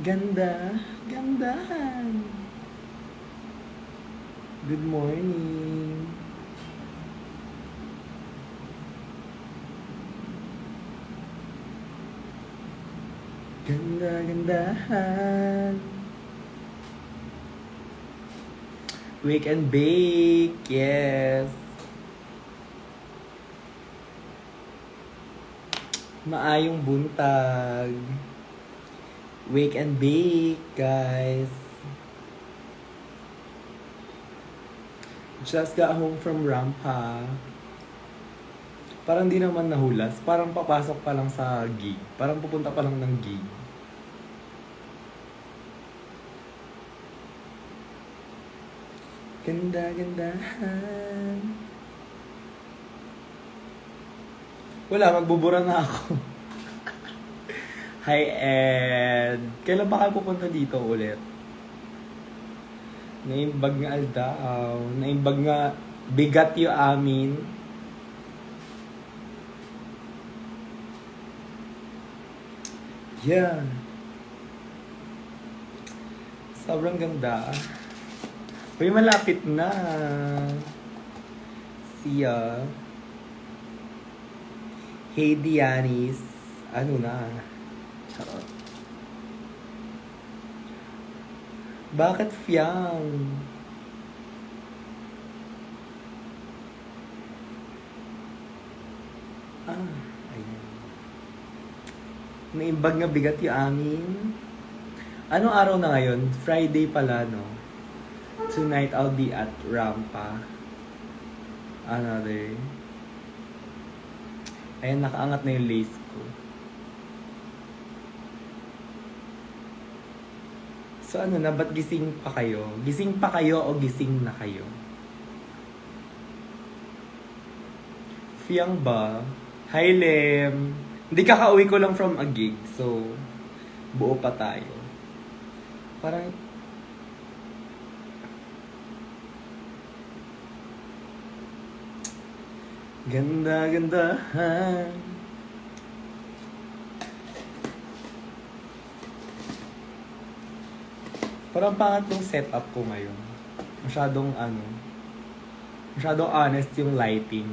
Ganda, gandahan. Good morning. Ganda, gandahan. Wake and bake, yes. Maayong buntag. Wake and bake, guys. Just got home from Rampa. Parang di naman nahulas. Parang papasok pa lang sa gig. Parang pupunta pa lang ng gig. Ganda, gandahan. Wala, magbubura na ako. Hi, Ed. Kailan ba kayo pupunta dito ulit? Naimbag nga aldaw. Naimbag nga bigat yung amin. Yeah. Sobrang ganda. Uy, malapit na. Siya. Hey, Dianis. Ano na? Charot. Bakit Fiang? Ayan. Naimbag nga bigat yung amin. Anong araw na ngayon? Friday pala, no? Tonight I'll be at Rampa. Another. Ayan, nakaangat na yung lace ko. So ano na, ba't gising pa kayo? Gising pa kayo o gising na kayo? Fiang ba? Hi, Lem! Hindi, kakauwi ko lang from a gig. So, buo pa tayo. Parang... Ganda, gandahan. Parang pangat yung setup ko ngayon. Masyadong honest yung lighting.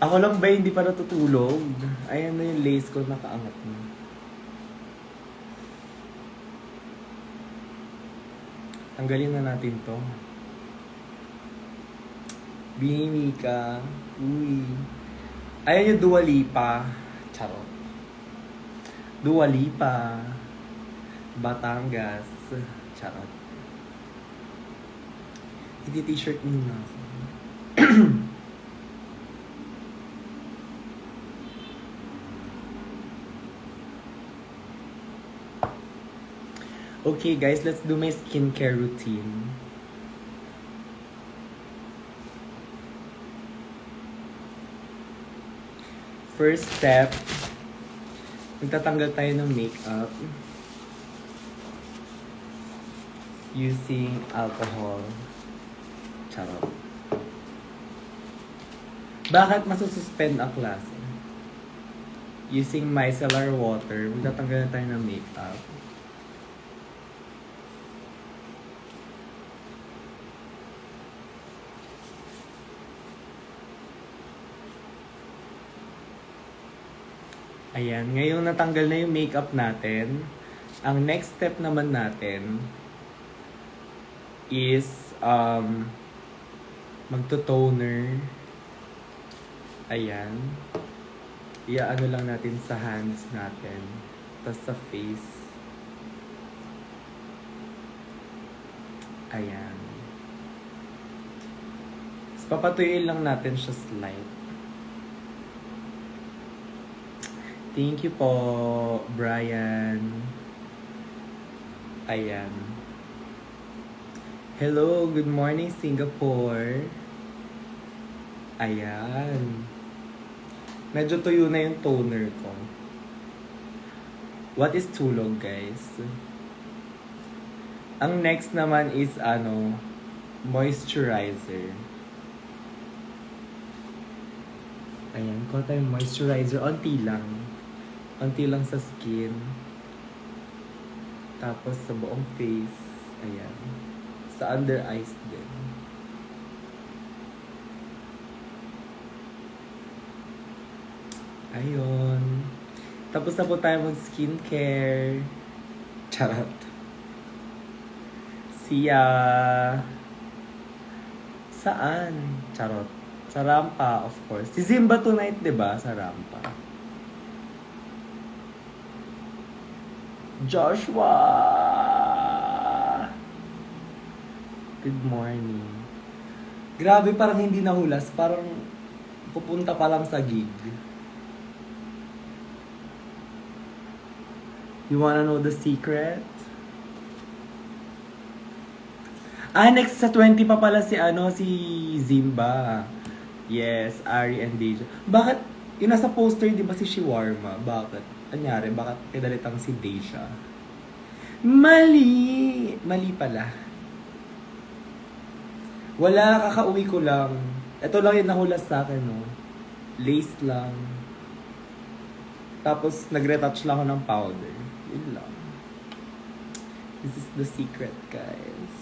Ako lang ba hindi pa natutulog? Ayan na yung lace ko, nakaangat na. Tanggalin na natin to. Bihimi ka. Uy. Ayan yung Dua Lipa. Charot. Dua Lipa. Batangas. Charot. Hindi t-shirt muna ako. Okay guys, let's do my skincare routine. First step, magtatanggal tayo ng makeup using alcohol. Charot. Bakit masususpend ang klase? Using micellar water, magtatanggal tayo ng makeup. Ayan, ngayong natanggal na yung makeup natin, ang next step naman natin is magto-toner. Ayan. Iaano lang natin sa hands natin. Tapos sa face. Ayan. Tapos papatuyuin lang natin siya slight. Thank you po, Brian. Ayan. Hello, good morning, Singapore. Ayan. Medyo tuyo na yung toner ko. What is tulog, guys? Ang next naman is, moisturizer. Ayan, kuha tayong moisturizer. Onti lang. Unti lang sa skin. Tapos sa buong face. Ayan. Sa under eyes din. Ayun. Tapos na po tayo mag-skincare. Charot. See ya! Saan? Charot. Sa Rampa, of course. Si Zimba tonight, di ba? Sa Rampa. Joshua! Good morning. Grabe, parang hindi nahulas. Parang pupunta pa lang sa gig. You wanna know the secret? Next sa 20 pa pala si Zimba. Yes, Ari and Deja. Bakit, yung nasa poster, di ba si Shawarma? Bakit? Anyari, bakit pinalitang si Deja? Mali! Mali pala. Wala, kakauwi ko lang. Ito lang yung nahulas sa akin, no? Lace lang. Tapos, nag-retouch lang ako ng powder. Yun lang. This is the secret, guys.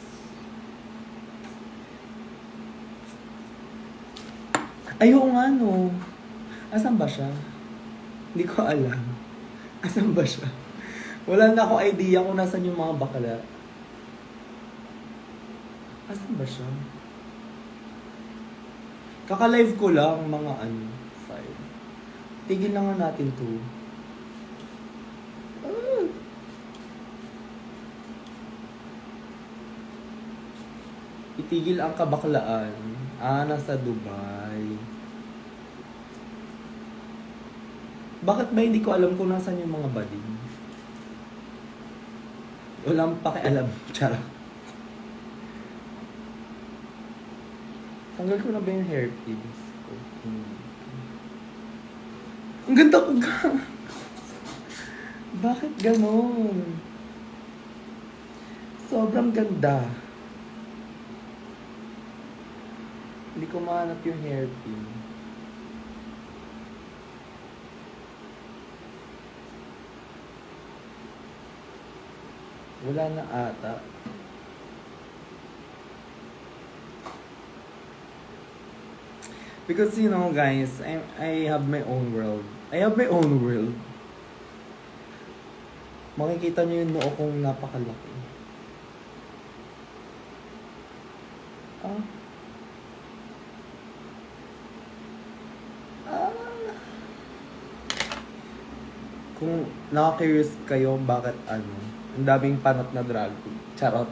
Ayun nga, no? Asan ba siya? Hindi ko alam. Asan ba siya? Wala na ako idea kung nasan yung mga bakla. Asan ba siya? Kaka-live ko lang mga 5. Tigil na nga natin to. Itigil ang kabaklaan. Nasa Dubai. Bakit ba hindi ko alam kung nasan yung mga bading? Walang pakialam. Charot. Tanggal ko na ba yung hairpins ko? Ang ganda ko ga. Bakit ganon? Sobrang ganda. Hindi ko mahanap yung hairpin. Wala na ata. Because you know guys, I have my own world. I have my own world. Makikita niyo yung noo kong napakalaki. Kung naka-curious kayo bakit ang daming panot na drag queen. Charot.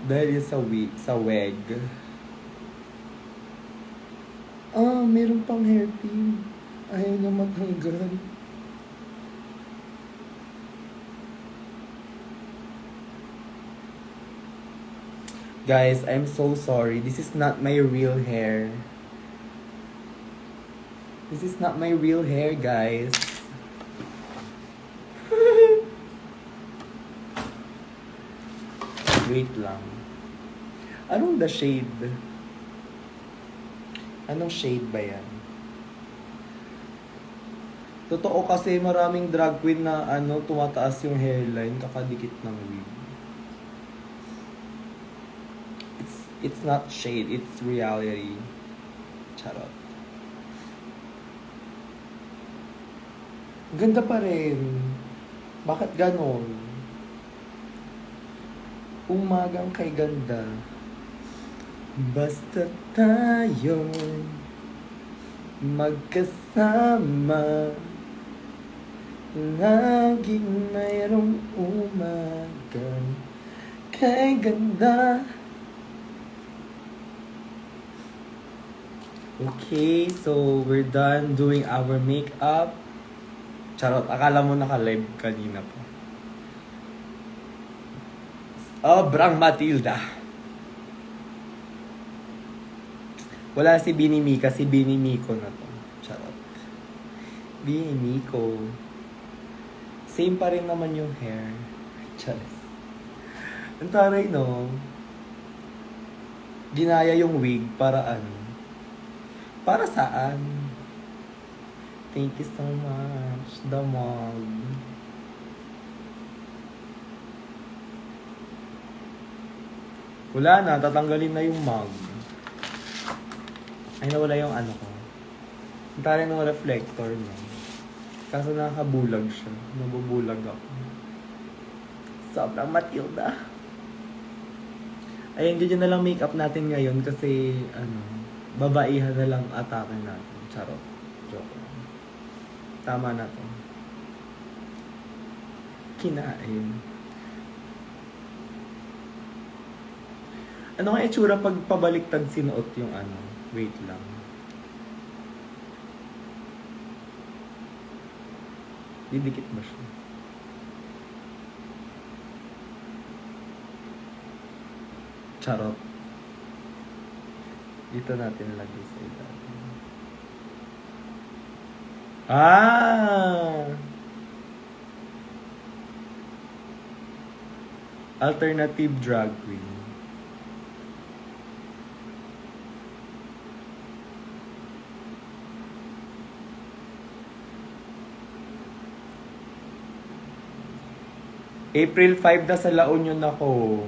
Dahil sa wig. Meron pang hairpin. Ayaw niya matanggal. Guys, I'm so sorry. This is not my real hair. This is not my real hair, guys. Wait lang. Anong the shade? Anong shade ba yan? Totoo kasi maraming drag queen na tumataas yung hairline kakadikit ng wig. It's not shade, it's reality. Charot. Ganda pa rin. Bakit ganon? Umagang kay ganda. Basta tayo magkasama, laging mayroong umaga kay ganda. Okay, so we're done doing our makeup. Charot, akala mo naka-live kanina pa. Brang Matilda. Wala si Bini Mika, si Bini Miko na to. Charot. Bini Miko. Same pa rin naman yung hair. Charot. Ang taray, no? Ginaya yung wig para ano? Para saan? Thank you so much. The mug. Wala na, tatanggalin na yung mug. Ay, nawala yung ano ko. Tara na reflector na. Kaso nakabulag siya. Nabubulag ako. Sobrang Matilda. Ayun, ganyan na lang makeup natin ngayon kasi, babaihan na lang atake natin. Charot. Joke lang. Tama na to. Kinain. Ano nga itsura pag pabaliktad sinuot yung ano? Wait lang. Didikit ba siya? Charot. Dito natin lagay sa ilalim. Alternative drag queen. April 5 na sa La Union ako.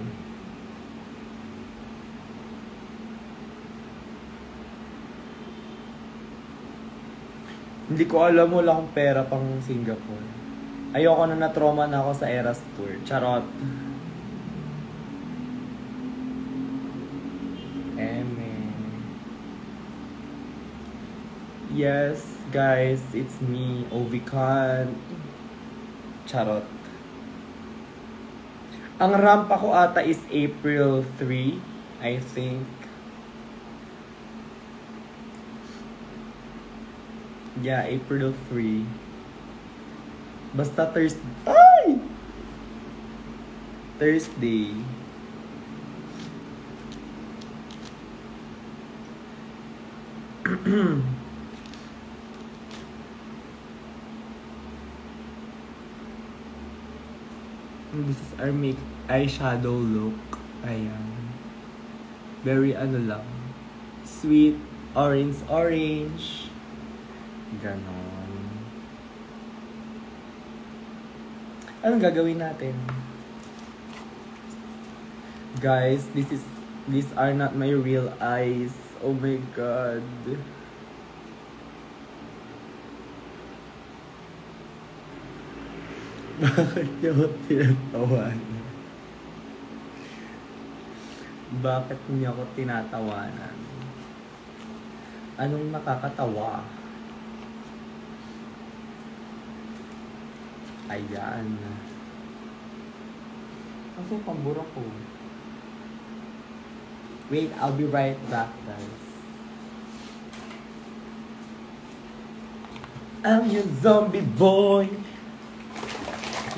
Hindi ko alam, wala akong pera pang Singapore. Ayoko na na-trauma na ako sa Eras Tour. Charot. Yes, guys, it's me, Ovican. Charot. Ang ramp ako ata is April 3, I think. Yeah, April 3. Basta Thursday. Ay! Thursday. This is our eyeshadow look. Ayan. Very ano lang. Sweet, orange. Ganon. Anong gagawin natin? Guys, these are not my real eyes. Oh my God. Bakit niyo ako tinatawanan? Bakit niyo ako tinatawanan? Anong nakakatawa? Ayan. Kaso pambura ko. Wait, I'll be right back, guys. I'm your zombie boy.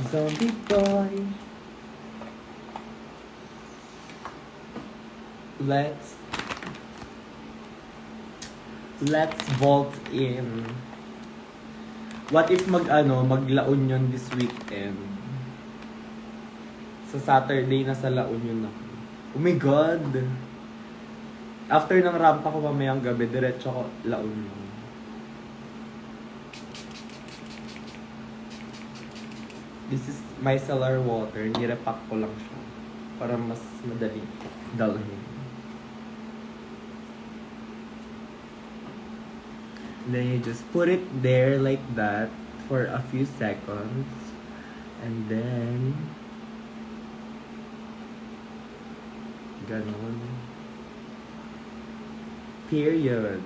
Zombie boy. Let's vault in. What if magla Union this weekend? Sa Saturday na sa La Union ako. Oh my God! After ng rampa ko mamayang gabi, diretso ako La Union. This is micellar water. Nirepack ko lang siya. Para mas madali dalhin. Then you just put it there like that for a few seconds. And then ganon. Period.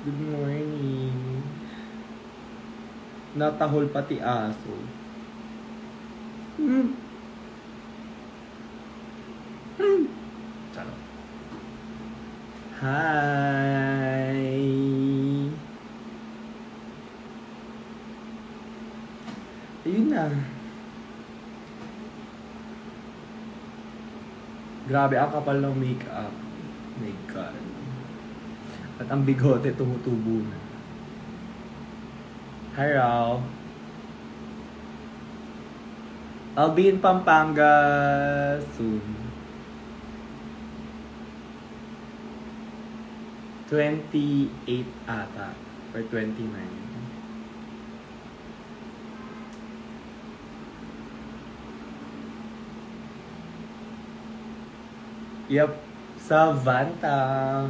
Good morning. Natahol pati aso. Charot. Hi. Ayun na. Grabe, ang kapal ng makeup. My God. At ang bigote tumutubo na. Hi, Rao. I'll be in Pampanga soon. 28 ata. Or 29. Yep. Sa Vanta.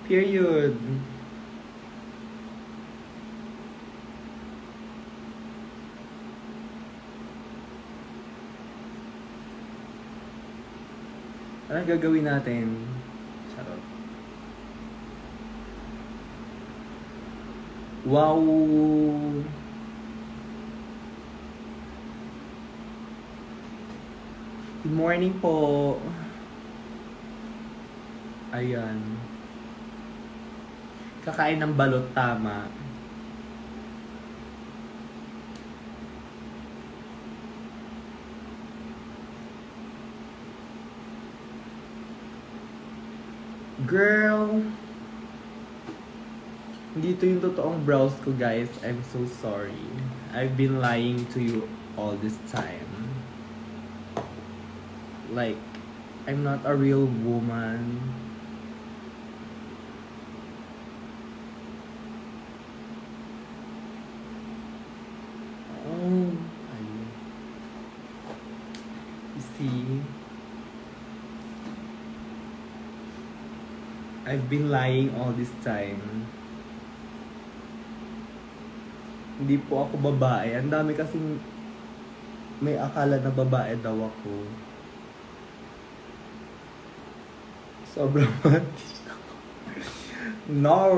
Period. Anong gagawin natin? Charot. Wow! Good morning po. Ayan. Kakain ng balot, tama. Girl! Hindi ito yung totoong brows ko, guys. I'm so sorry. I've been lying to you all this time. Like, I'm not a real woman. Oh, ayun. You see? I've been lying all this time. Hindi po ako babae. Ang dami kasing may akala na babae daw ako. Sobrang mati. No!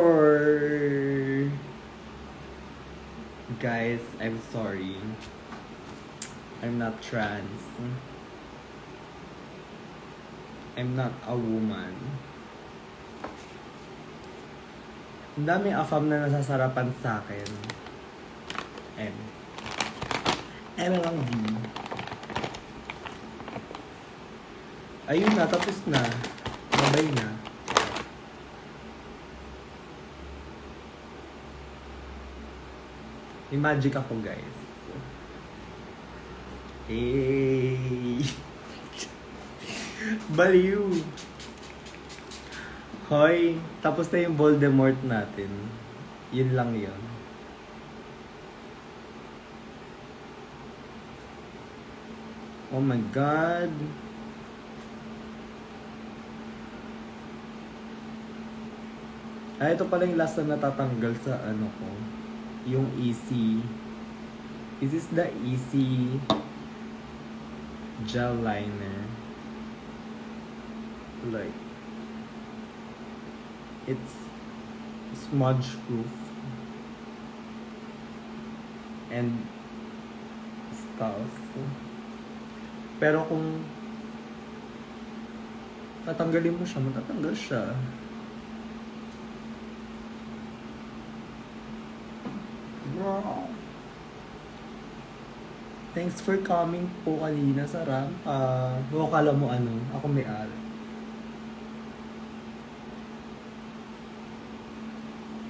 Guys, I'm sorry. I'm not trans. I'm not a woman. Ang dami afam na nasasarapan sa akin. M lang D. Ayun na, tapos na. Babay na. May magic ako, guys. Hey! Baliw! Hoy, tapos na yung Voldemort natin. Yun lang yun. Oh my God! Ito pala yung last na natatanggal sa ano ko. Yung Easy. This is the Easy gel liner. Like, it's smudge proof and stuff. Pero kung tatanggalin mo siya, matatanggal siya. Wow. Thanks for coming po kanina sa rampa. O kala mo ano, ako may ari.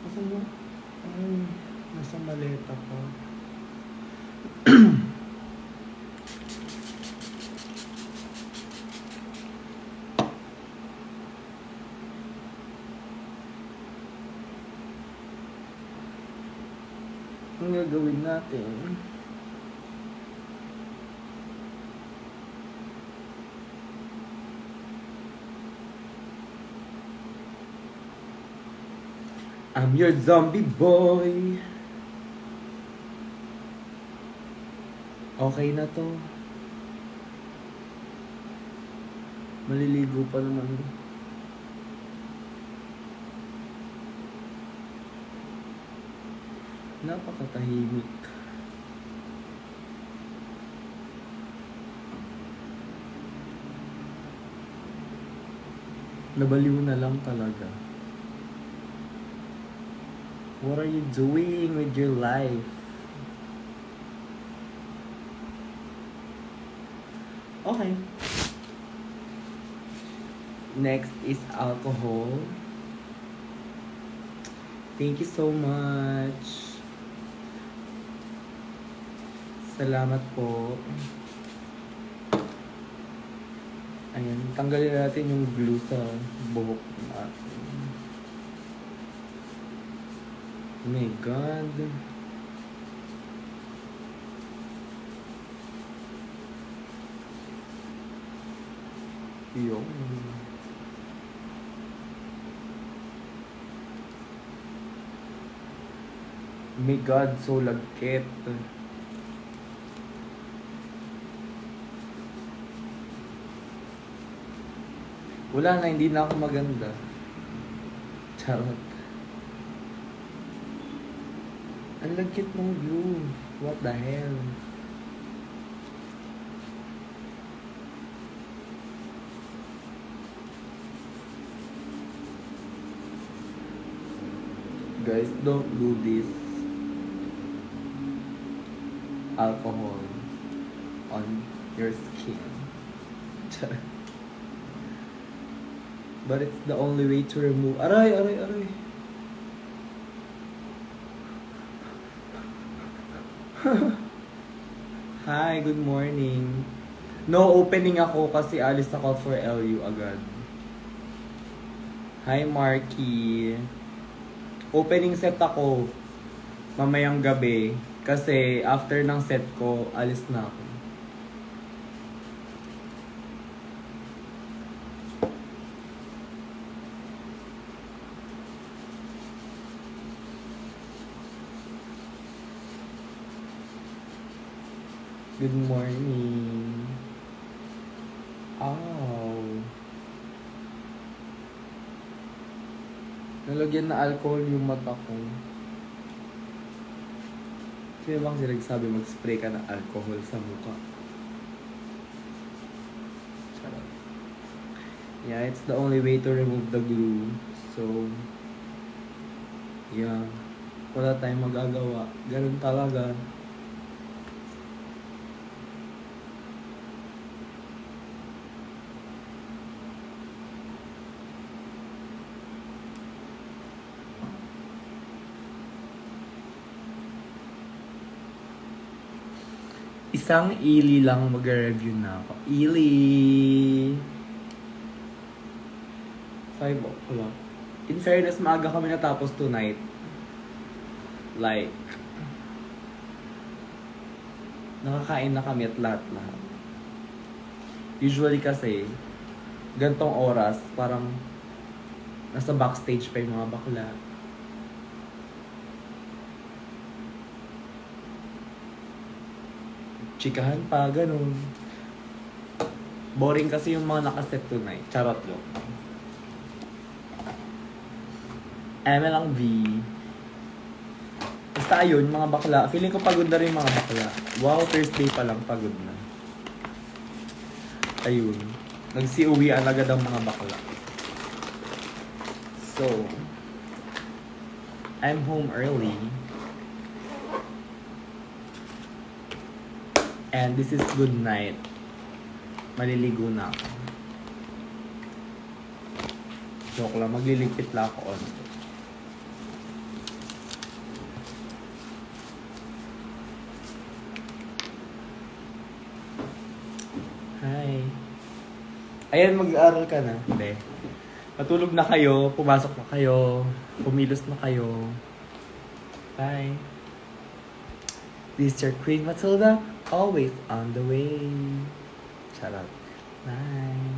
Nasa mo? Ay, nasa maleta ko. Ang gagawin natin? I'm your zombie boy. Okay na to. Maliligo pa naman. Napakatahimik. Nabaliw na lang talaga. What are you doing with your life? Okay. Next is alcohol. Thank you so much. Salamat po. Ayan, tanggalin natin yung glue sa buhok natin. Oh my God. Yung... Oh my God, so lagkit. Wala na, hindi na ako maganda. Charot. Ang lagkit ng glue. What the hell? Guys, don't do this. Alcohol on your skin. But it's the only way to remove... Aray, aray, aray. Hi, good morning. No opening ako kasi alis ako for LU agad. Hi, Marky. Opening set ako mamayang gabi kasi after ng set ko, alis na ako. Good morning. Oh. Nalagyan na alcohol yung mata ko. Sino bang sinagsabi mag-spray ka ng alcohol sa mukha? Charot. Yeah, it's the only way to remove the glue. So, yeah. Wala tayong magagawa. Ganun talaga. Isang ili lang mag-review na ako. Ili! 5 o'clock. In fairness, maaga kami natapos tonight. Like, nakakain na kami at lahat-lahat. Usually kasi, gantong oras, parang nasa backstage pa yung mga bakla. Chikahan pa, ganun. Boring kasi yung mga nakaset tonight. Charot lang. M lang V. Basta ayun, mga bakla. Feeling ko pagod na rin mga bakla. Wow, Thursday pa lang, pagod na. Ayun. Nagsiuwian agad ang mga bakla. So, I'm home early. And this is good night. Maliligo na ako. Joke lang, magliligpit lang ako on. Hi. Ayan, mag-aaral ka na. Hindi. Matulog na kayo, pumasok na kayo, pumilos na kayo. Bye. This is your Queen Matilda, always on the way. Charot. Bye.